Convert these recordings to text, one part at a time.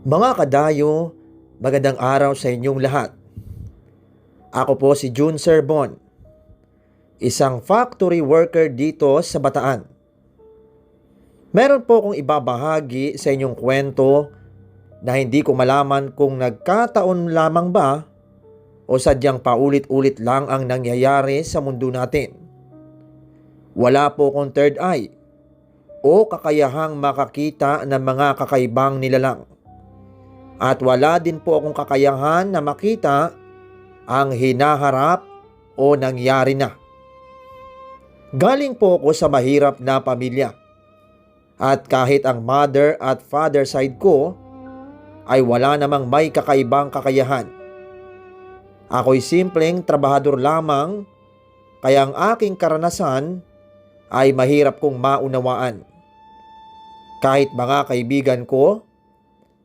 Mga kadayo, magandang araw sa inyong lahat. Ako po si June Serbon, isang factory worker dito sa Bataan. Meron po akong ibabahagi sa inyong kwento na hindi ko malaman kung nagkataon lamang ba o sadyang paulit-ulit lang ang nangyayari sa mundo natin. Wala po akong third eye o kakayahang makakita ng mga kakaibang nilalang. At wala din po akong kakayahan na makita ang hinaharap o nangyari na. Galing po ako sa mahirap na pamilya. At kahit ang mother at father side ko ay wala namang may kakaibang kakayahan. Ako'y simpleng trabahador lamang, kaya ang aking karanasan ay mahirap kong maunawaan. Kahit mga kaibigan ko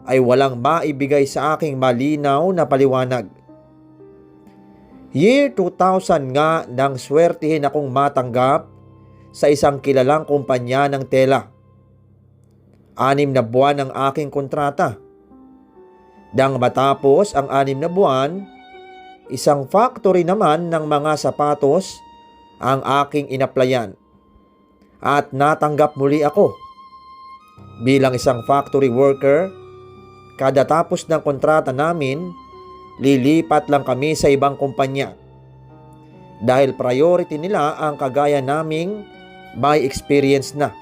ay walang maibigay sa aking malinaw na paliwanag. Year 2000 nga nang swertihin akong matanggap sa isang kilalang kumpanya ng tela. 6 na buwan ang aking kontrata. Nang matapos ang 6 na buwan, isang factory naman ng mga sapatos ang aking inaplayan. At natanggap muli ako. Bilang isang factory worker, kada tapos ng kontrata namin, lilipat lang kami sa ibang kumpanya. Dahil priority nila ang kagaya naming may experience na.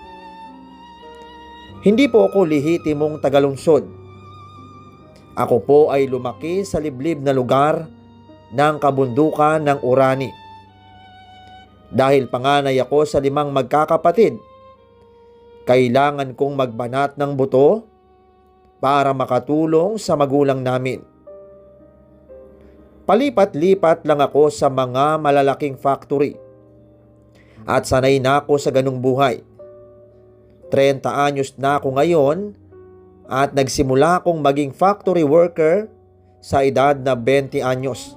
Hindi po ako lehitimong tagalungsod. Ako po ay lumaki sa liblib na lugar ng kabundukan ng Orani. Dahil panganay ako sa 5 magkakapatid, kailangan kong magbanat ng buto para makatulong sa magulang namin. Palipat-lipat lang ako sa mga malalaking factory at sanay na ako sa ganung buhay. 30 anyos na ako ngayon at nagsimula akong maging factory worker sa edad na 20 anyos.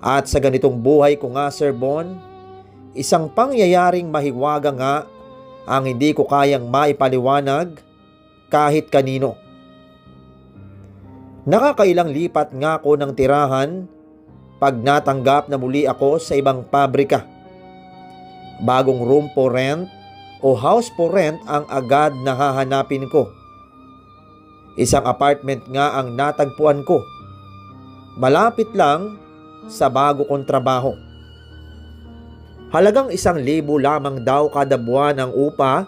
At sa ganitong buhay ko nga, Sir Bon, isang pangyayaring mahiwaga nga ang hindi ko kayang maipaliwanag kahit kanino. Nakakailang lipat nga ako ng tirahan pag natanggap na muli ako sa ibang pabrika. Bagong room for rent o house for rent ang agad na hahanapin ko. Isang apartment nga ang natagpuan ko. Malapit lang sa bago kong trabaho. Halagang 1,000 lamang daw kada buwan ang upa.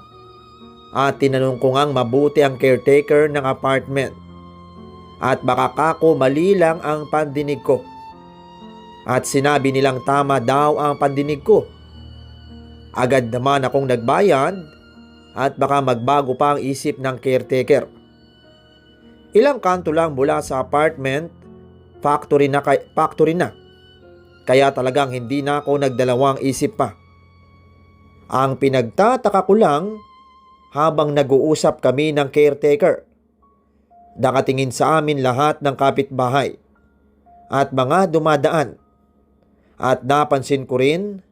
At tinanong ko ngang mabuti ang caretaker ng apartment. At baka kako mali lang ang pandinig ko. At sinabi nilang tama daw ang pandinig ko. Agad naman akong nagbayad at baka magbago pa ang isip ng caretaker. Ilang kanto lang mula sa apartment, factory na. Kaya talagang hindi na ako nagdalawang isip pa. Ang pinagtataka ko lang, habang nag-uusap kami ng caretaker, nakatingin sa amin lahat ng kapitbahay at mga dumadaan. At napansin ko rin,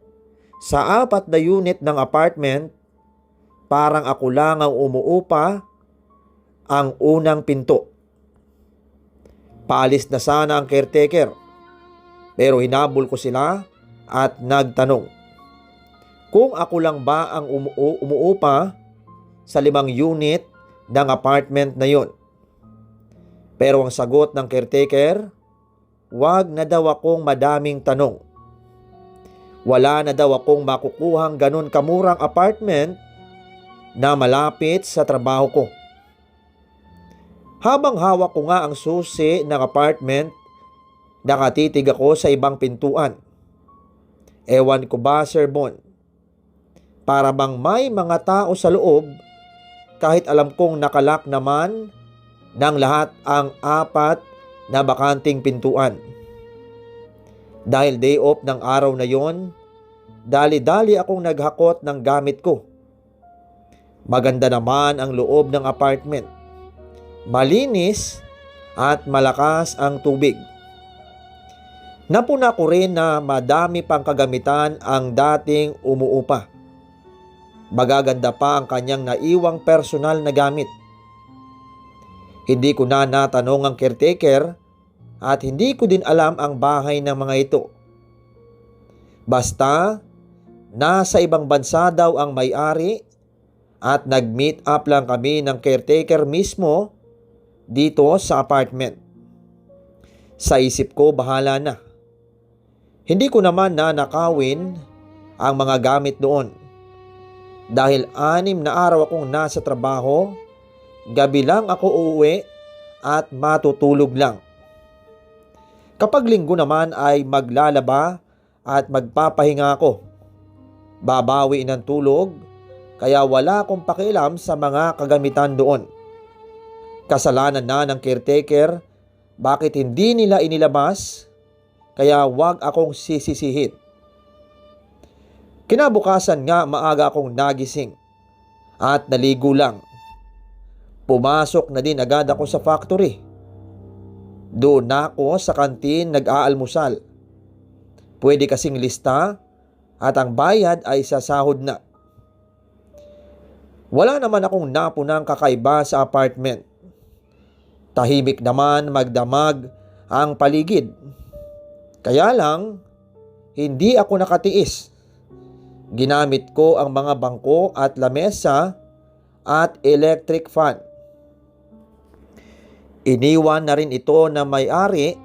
sa 4 na unit ng apartment, parang ako lang ang umuupa ang unang pinto. Paalis na sana ang caretaker, pero hinabol ko sila at nagtanong kung ako lang ba ang umuupa sa 5 unit ng apartment na yon. Pero ang sagot ng caretaker, wag na daw akong madaming tanong. Wala na daw akong makukuhang ganun kamurang apartment na malapit sa trabaho ko. Habang hawak ko nga ang susi ng apartment, nakatitig ako sa ibang pintuan. Ewan ko ba, Sir Bon, para bang may mga tao sa loob kahit alam kong nakalak naman ng lahat ang 4 na bakanting pintuan. Dahil day off ng araw na yon, dali-dali akong naghakot ng gamit ko. Maganda naman ang loob ng apartment. Malinis at malakas ang tubig. Napuna ko rin na madami pang kagamitan ang dating umuupa. Magaganda pa ang kanyang naiwang personal na gamit. Hindi ko na natanong ang caretaker at hindi ko din alam ang bahay ng mga ito. Basta, nasa ibang bansa daw ang may-ari at nag-meet up lang kami ng caretaker mismo dito sa apartment. Sa isip ko, bahala na. Hindi ko naman na nakawin ang mga gamit doon. Dahil 6 na araw akong nasa trabaho, gabi lang ako uuwi at matutulog lang. Kapag linggo naman ay maglalaba at magpapahinga ako. Babawi ng tulog, kaya wala akong pakialam sa mga kagamitan doon. Kasalanan na ng caretaker, bakit hindi nila inilabas, kaya wag akong sisisihin. Kinabukasan nga maaga akong nagising at naligo lang. Pumasok na din agad ako sa factory. Doon na ako sa kantin nag-aalmusal. Pwede kasing lista at ang bayad ay sa sahod na. Wala naman akong napunang kakaiba sa apartment. Tahimik naman magdamag ang paligid. Kaya lang, hindi ako nakatiis. Ginamit ko ang mga bangko at lamesa at electric fan. Iniwan na rin ito na may-ari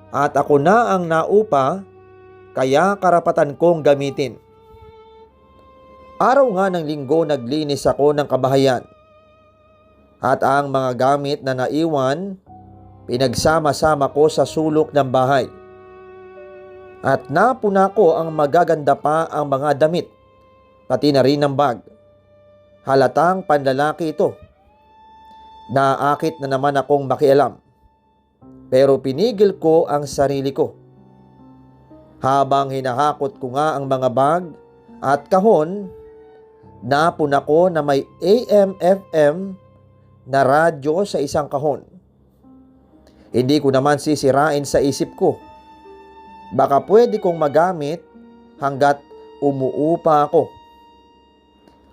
at ako na ang naupa, kaya karapatan kong gamitin. Araw nga ng linggo naglinis ako ng kabahayan at ang mga gamit na naiwan pinagsama-sama ko sa sulok ng bahay. At napuna ko ang magaganda pa ang mga damit, pati na rin ang bag. Halatang panlalaki ito. Naakit na naman akong makialam. Pero pinigil ko ang sarili ko. Habang hinahakot ko nga ang mga bag at kahon, napuna ko na may AM/FM na radyo sa isang kahon. Hindi ko naman sisirain sa isip ko. Baka pwede kong magamit hanggat umuupa ako.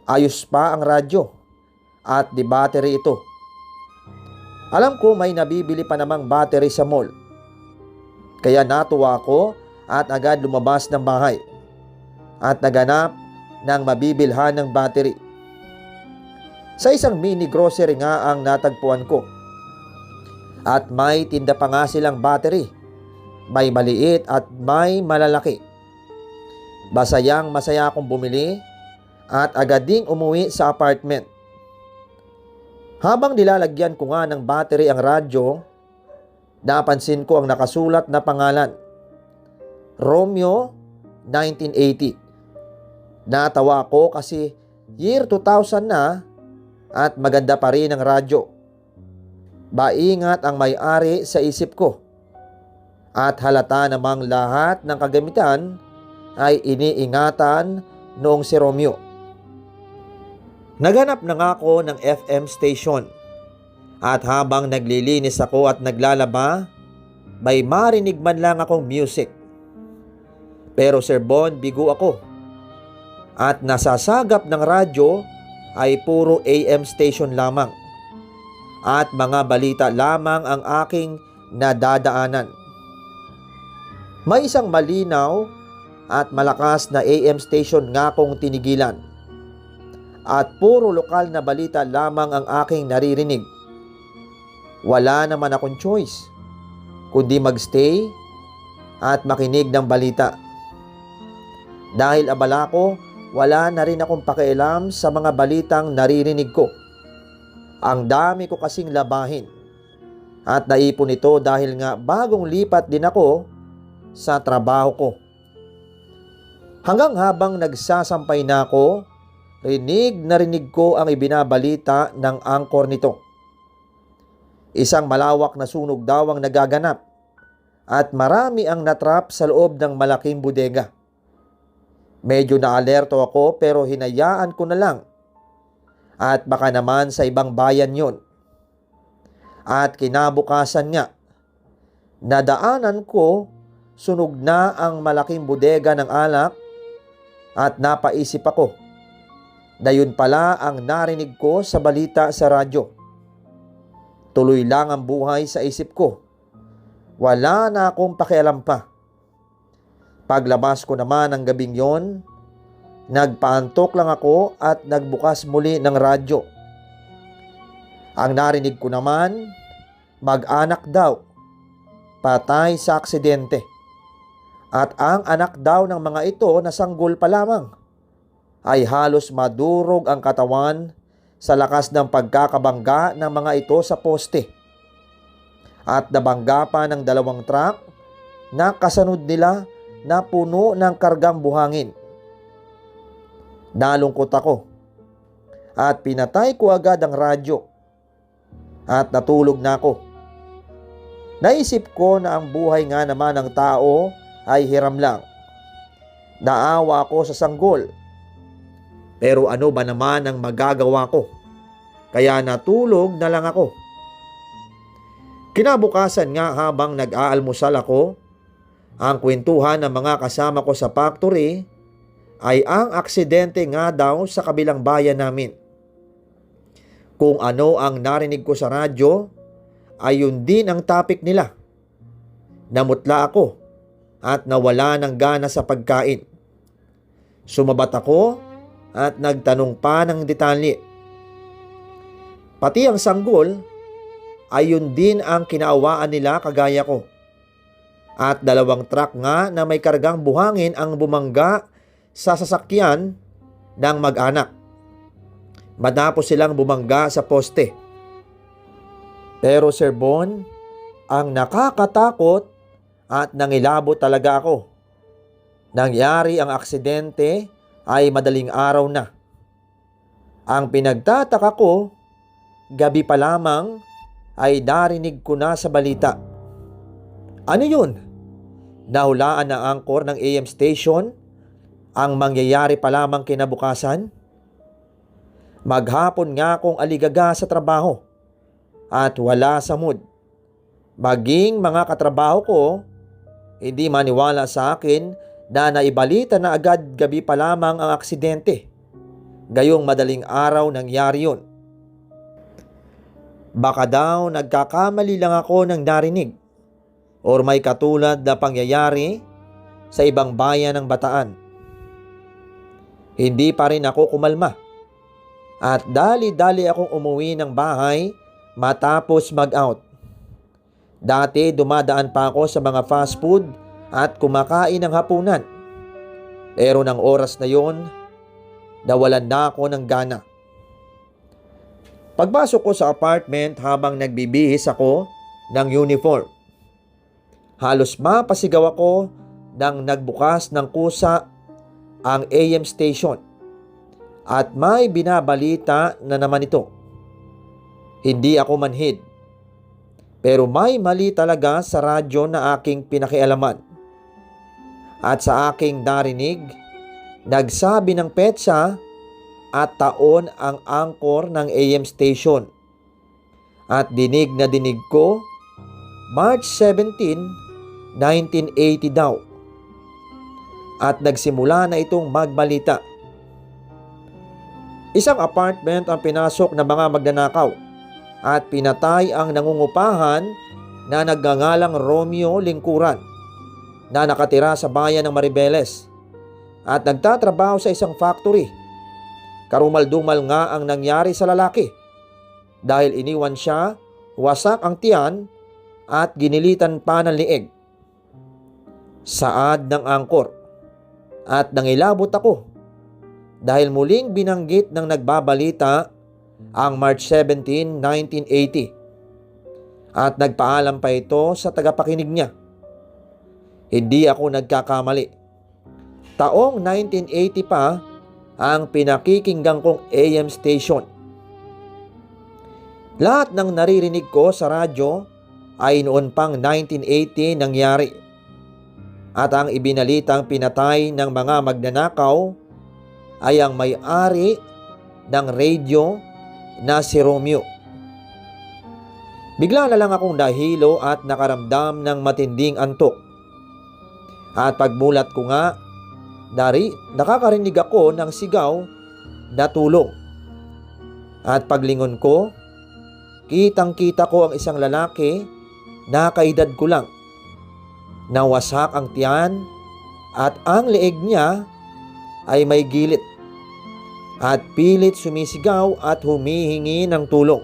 Ayos pa ang radyo at di battery ito. Alam ko may nabibili pa namang battery sa mall. Kaya natuwa ako at agad lumabas ng bahay at naganap ng mabibilhan ng battery. Sa isang mini grocery nga ang natagpuan ko. At may tinda pa nga silang battery. May maliit at may malalaki. Masayang masaya akong bumili at agad ding umuwi sa apartment. Habang nilalagyan ko nga ng battery ang radyo, napansin ko ang nakasulat na pangalan. Romeo 1980. Natawa ko kasi year 2000 na at maganda pa rin ang radyo. Maingat ang may-ari sa isip ko. At halata namang lahat ng kagamitan ay iniingatan noong si Romeo. Naghanap na nga ako ng FM station. At habang naglilinis ako at naglalaba, may marinig man lang akong music. Pero Sir Bon, bigo ako. At nasasagap ng radyo ay puro AM station lamang. At mga balita lamang ang aking nadadaanan. May isang malinaw at malakas na AM station nga kong tinigilan. At puro lokal na balita lamang ang aking naririnig. Wala naman akong choice, kundi magstay at makinig ng balita. Dahil abala ko, wala na rin akong pakialam sa mga balitang naririnig ko. Ang dami ko kasing labahin. At naipon ito dahil nga bagong lipat din ako sa trabaho ko. Hanggang habang nagsasampay na ako, rinig ko ang ibinabalita ng angkor nito. Isang malawak na sunog daw ang nagaganap at marami ang natrap sa loob ng malaking bodega. Medyo naalerto ako pero hinayaan ko na lang at baka naman sa ibang bayan yon. At kinabukasan nga, nadaanan ko sunog na ang malaking bodega ng alak at napaisip ako na yun pala ang narinig ko sa balita sa radyo. Tuloy lang ang buhay sa isip ko. Wala na akong pakialam pa. Paglabas ko naman ng gabing yon, nagpaantok lang ako at nagbukas muli ng radyo. Ang narinig ko naman, mag-anak daw, patay sa aksidente. At ang anak daw ng mga ito na sanggol pa lamang ay halos madurog ang katawan sa lakas ng pagkakabangga ng mga ito sa poste. At nabangga pa ng 2 truck na kasunod nila na puno ng kargang buhangin. Nalungkot ako at pinatay ko agad ang radyo at natulog na ako. Naisip ko na ang buhay nga naman ng tao ay hiram lang. Naawa ako sa sanggol. Pero ano ba naman ang magagawa ko? Kaya natulog na lang ako. Kinabukasan nga habang nag-aalmusal ako, ang kwentuhan ng mga kasama ko sa factory ay ang aksidente nga daw sa kabilang bayan namin. Kung ano ang narinig ko sa radyo, ay yun din ang topic nila. Namutla ako at nawala ng gana sa pagkain. Sumabat ako at nagtanong pa ng detalye. Pati ang sanggol ay yun din ang kinaawaan nila kagaya ko. At 2 truck nga na may kargang buhangin ang bumangga sa sasakyan ng mag-anak. Matapos silang bumangga sa poste. Pero Sir Bon, ang nakakatakot at nangilabot talaga ako. Nangyari ang aksidente ay madaling araw na. Ang pinagtataka ko, gabi pa lamang ay narinig ko na sa balita. Ano yun? Nahulaan ng angkor ng AM station ang mangyayari pa lamang kinabukasan? Maghapon nga akong aligaga sa trabaho at wala sa mood. Maging mga katrabaho ko, hindi maniwala sa akin na naibalita na agad gabi pa lamang ang aksidente. Gayong madaling araw nangyari yun. Baka daw nagkakamali lang ako ng narinig or may katulad na pangyayari sa ibang bayan ng Bataan. Hindi pa rin ako kumalma at dali-dali akong umuwi ng bahay matapos mag-out. Dati dumadaan pa ako sa mga fast food at kumakain ng hapunan. Pero ng oras na yon, nawalan na ako ng gana. Pagpasok ko sa apartment habang nagbibihis ako ng uniform, halos mapasigaw ako nang nagbukas ng kusa ang AM station at may binabalita na naman ito. Hindi ako manhid, pero may mali talaga sa radyo na aking pinakialaman. At sa aking narinig, nagsabi ng petsa at taon ang angkor ng AM station. At dinig na dinig ko, March 17, 1980 daw. At nagsimula na itong magbalita. Isang apartment ang pinasok ng mga magnanakaw at pinatay ang nangungupahan na nagngangalang Romeo Lingkuran na nakatira sa bayan ng Maribeles at nagtatrabaho sa isang factory. Karumal-dumal nga ang nangyari sa lalaki dahil iniwan siya, wasak ang tiyan at ginilitan pa ng lieg. Saad ng angkor at nangilabot ako dahil muling binanggit ng nagbabalita ang March 17, 1980 at nagpaalam pa ito sa tagapakinig niya. Hindi ako nagkakamali. Taong 1980 pa ang pinakikinggan kong AM station. Lahat ng naririnig ko sa radyo ay noon pang 1980 nangyari. At ang ibinalitang pinatay ng mga magnanakaw ay ang may-ari ng radio na si Romeo. Bigla na lang akong nahilo at nakaramdam ng matinding antok. At pagmulat ko nga, nakakarinig ako ng sigaw na tulong. At paglingon ko, kitang-kita ko ang isang lalaki na kaedad ko lang. Nawasak ang tiyan at ang leeg niya ay may gilit at pilit sumisigaw at humihingi ng tulong.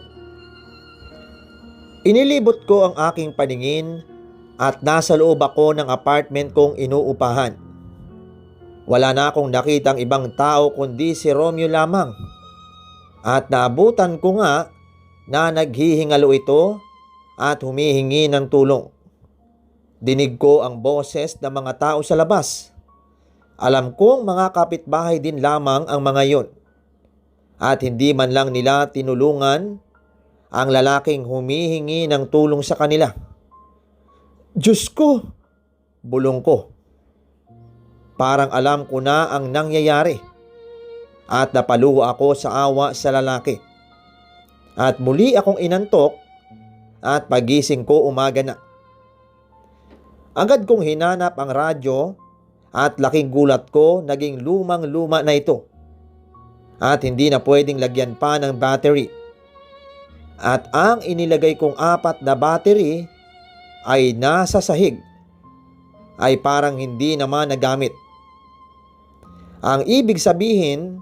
Inilibot ko ang aking paningin at nasa loob ako ng apartment kong inuupahan. Wala na akong nakitang ibang tao kundi si Romeo lamang. At naabutan ko nga na naghihingalo ito at humihingi ng tulong. Dinig ko ang boses ng mga tao sa labas. Alam kong mga kapitbahay din lamang ang mga yon. At hindi man lang nila tinulungan ang lalaking humihingi ng tulong sa kanila. Diyos ko! Bulong ko. Parang alam ko na ang nangyayari. At napaluho ako sa awa sa lalaki. At muli akong inantok at pagising ko umaga na. Agad kong hinanap ang radyo at laking gulat ko naging lumang-luma na ito. At hindi na pwedeng lagyan pa ng battery. At ang inilagay kong 4 na battery ay nasa sahig, ay parang hindi naman nagamit. Ang ibig sabihin,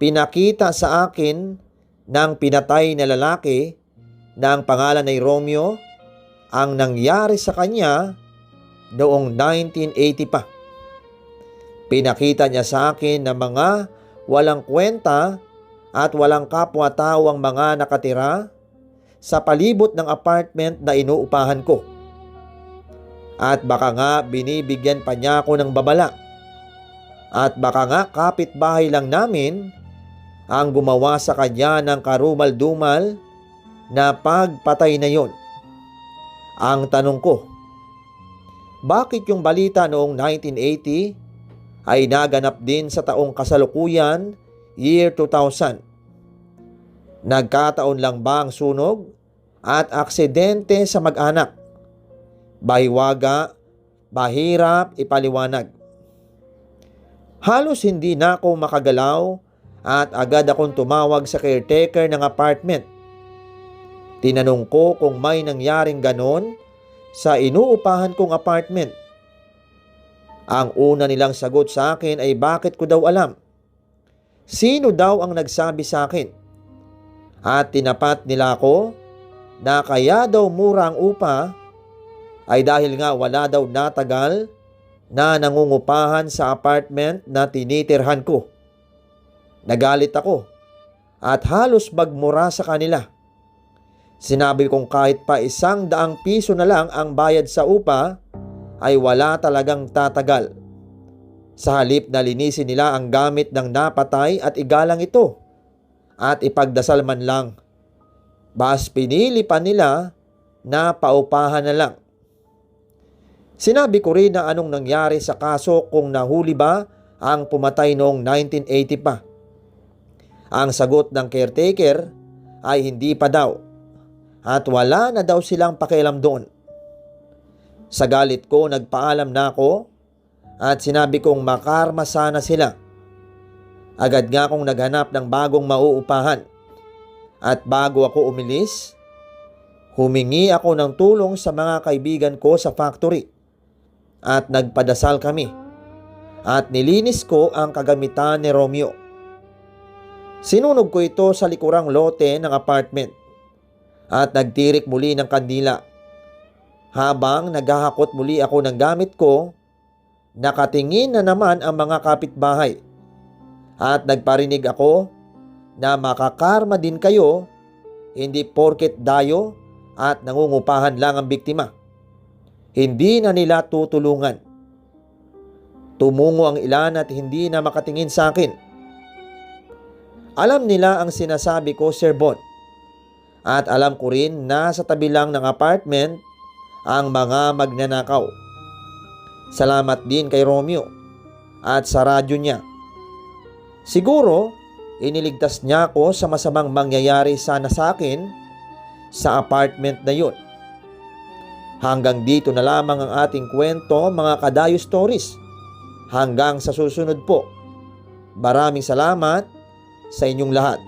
pinakita sa akin ng pinatay na lalaki na ang pangalan ay Romeo ang nangyari sa kanya noong 1980 pa. Pinakita niya sa akin na mga walang kwenta at walang kapwa-tao ang mga nakatira sa palibot ng apartment na inuupahan ko. At baka nga binibigyan pa niya ako ng babala. At baka nga kapitbahay lang namin ang gumawa sa kanya ng karumal-dumal na pagpatay na yon. Ang tanong ko, bakit yung balita noong 1980 ay naganap din sa taong kasalukuyan, year 2000? Nagkataon lang ba ang sunog at aksidente sa mag-anak? Bahiwaga, bahirap ipaliwanag. Halos hindi na ako makagalaw at agad akong tumawag sa caretaker ng apartment. Tinanong ko kung may nangyaring ganon sa inuupahan kong apartment. Ang una nilang sagot sa akin ay bakit ko daw alam. Sino daw ang nagsabi sa akin? At tinapat nila ako na kaya daw mura ang upa ay dahil nga wala daw natagal na nangungupahan sa apartment na tinitirhan ko. Nagalit ako at halos magmura sa kanila. Sinabi kong kahit pa 100 piso na lang ang bayad sa upa ay wala talagang tatagal. Sa halip na linisin nila ang gamit ng napatay at igalang ito at ipagdasal man lang. Bas pinili pa nila na paupahan na lang. Sinabi ko rin na anong nangyari sa kaso kung nahuli ba ang pumatay noong 1980 pa. Ang sagot ng caretaker ay hindi pa daw at wala na daw silang pakialam doon. Sa galit ko nagpaalam na ako at sinabi kong makarma sana sila. Agad nga akong naghanap ng bagong mauupahan. At bago ako umilis, humingi ako ng tulong sa mga kaibigan ko sa factory. At nagpadasal kami. At nilinis ko ang kagamitan ni Romeo. Sinunog ko ito sa likurang lote ng apartment. At nagtirik muli ng kandila. Habang naghahakot muli ako ng gamit ko, nakatingin na naman ang mga kapitbahay. At nagparinig ako na makakarma din kayo, hindi porket dayo at nangungupahan lang ang biktima. Hindi na nila tutulungan. Tumungo ang ilan at hindi na makatingin sa akin. Alam nila ang sinasabi ko, Sir Bon. At alam ko rin na sa tabi lang ng apartment ang mga magnanakaw. Salamat din kay Romeo at sa radyo niya. Siguro, iniligtas niya ako sa masamang mangyayari sana sa akin sa apartment na yun. Hanggang dito na lamang ang ating kwento, mga Kadayo Stories. Hanggang sa susunod po. Maraming salamat sa inyong lahat.